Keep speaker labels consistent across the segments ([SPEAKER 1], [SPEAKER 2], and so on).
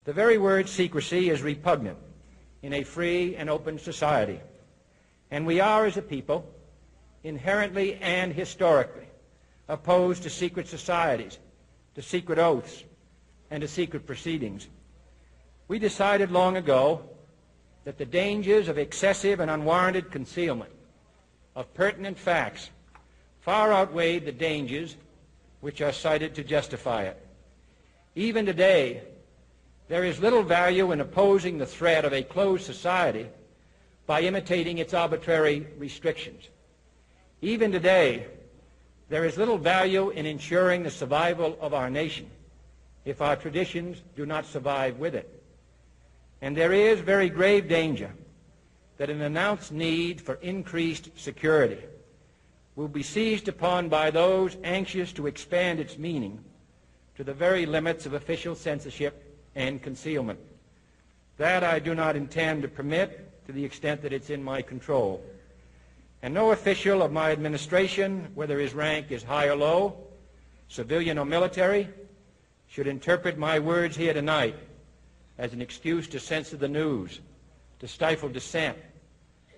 [SPEAKER 1] The very word secrecy is repugnant in a free and open society, and we are, as a people, inherently and historically opposed to secret societies, to secret oaths, and to secret proceedings. We decided long ago that the dangers of excessive and unwarranted concealment of pertinent facts far outweighed the dangers which are cited to justify it. Even today, there is little value in opposing the threat of a closed society by imitating its arbitrary restrictions. Even today, there is little value in ensuring the survival of our nation if our traditions do not survive with it. And there is very grave danger that an announced need for increased security will be seized upon by those anxious to expand its meaning to the very limits of official censorship and concealment. That I do not intend to permit to the extent that it's in my control. And no official of my administration, whether his rank is high or low, civilian or military, should interpret my words here tonight as an excuse to censor the news, to stifle dissent,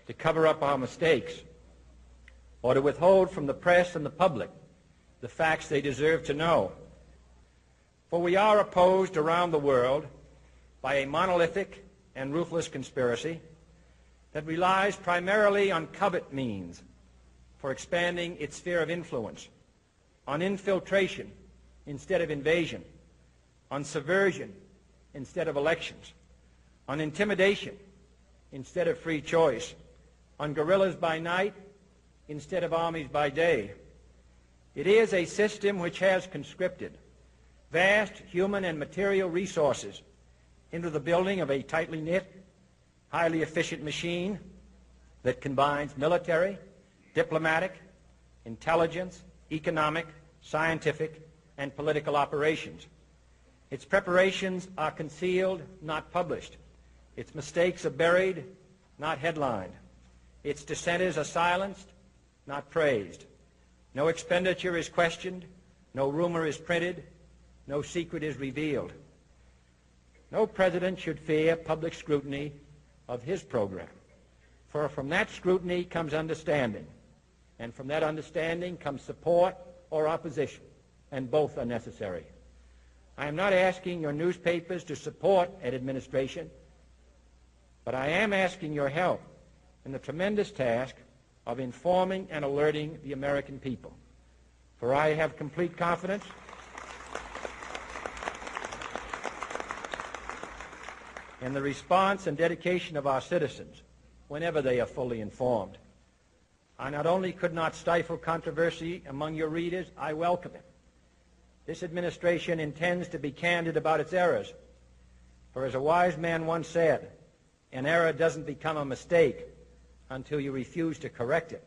[SPEAKER 1] to cover up our mistakes, or to withhold from the press and the public the facts they deserve to know. For we are opposed around the world by a monolithic and ruthless conspiracy that relies primarily on covert means for expanding its sphere of influence, on infiltration instead of invasion, on subversion instead of elections, on intimidation instead of free choice, on guerrillas by night instead of armies by day. It is a system which has conscripted vast human and material resources into the building of a tightly knit, highly efficient machine that combines military, diplomatic, intelligence, economic, scientific, and political operations. Its preparations are concealed, not published. Its mistakes are buried, not headlined. Its dissenters are silenced, not praised. No expenditure is questioned, no rumor is printed, no secret is revealed. No president should fear public scrutiny of his program, for from that scrutiny comes understanding, and from that understanding comes support or opposition, and both are necessary. I am not asking your newspapers to support an administration, but I am asking your help in the tremendous task of informing and alerting the American people. For I have complete confidence in the response and dedication of our citizens whenever they are fully informed. I not only could not stifle controversy among your readers, I welcome it. This administration intends to be candid about its errors. For as a wise man once said, an error doesn't become a mistake until you refuse to correct it.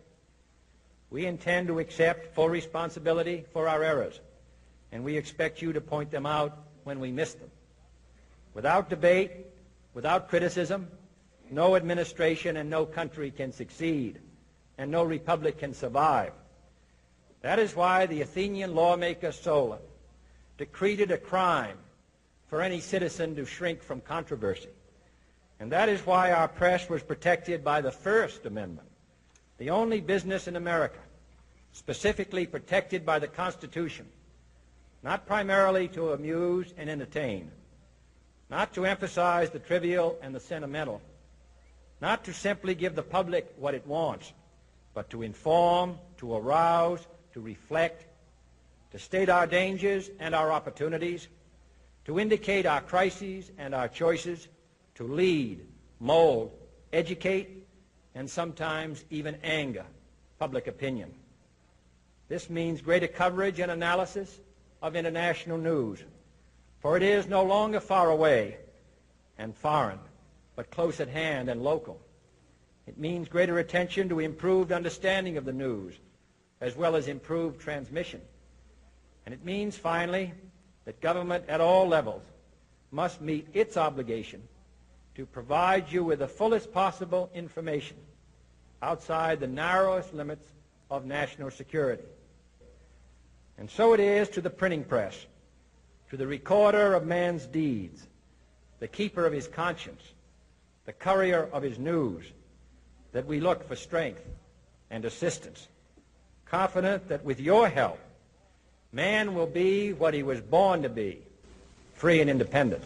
[SPEAKER 1] We intend to accept full responsibility for our errors, and we expect you to point them out when we miss them. Without debate, without criticism, no administration and no country can succeed, and no republic can survive. That is why the Athenian lawmaker Solon decreed it a crime for any citizen to shrink from controversy. And that is why our press was protected by the First Amendment, the only business in America specifically protected by the Constitution, not primarily to amuse and entertain, not to emphasize the trivial and the sentimental, not to simply give the public what it wants, but to inform, to arouse, to reflect, to state our dangers and our opportunities, to indicate our crises and our choices, to lead, mold, educate, and sometimes even anger public opinion. This means greater coverage and analysis of international news, for it is no longer far away and foreign, but close at hand and local. It means greater attention to improved understanding of the news, as well as improved transmission. And it means, finally, that government at all levels must meet its obligation to provide you with the fullest possible information outside the narrowest limits of national security. And so it is to the printing press, to the recorder of man's deeds, the keeper of his conscience, the courier of his news, that we look for strength and assistance, confident that with your help, man will be what he was born to be, free and independent.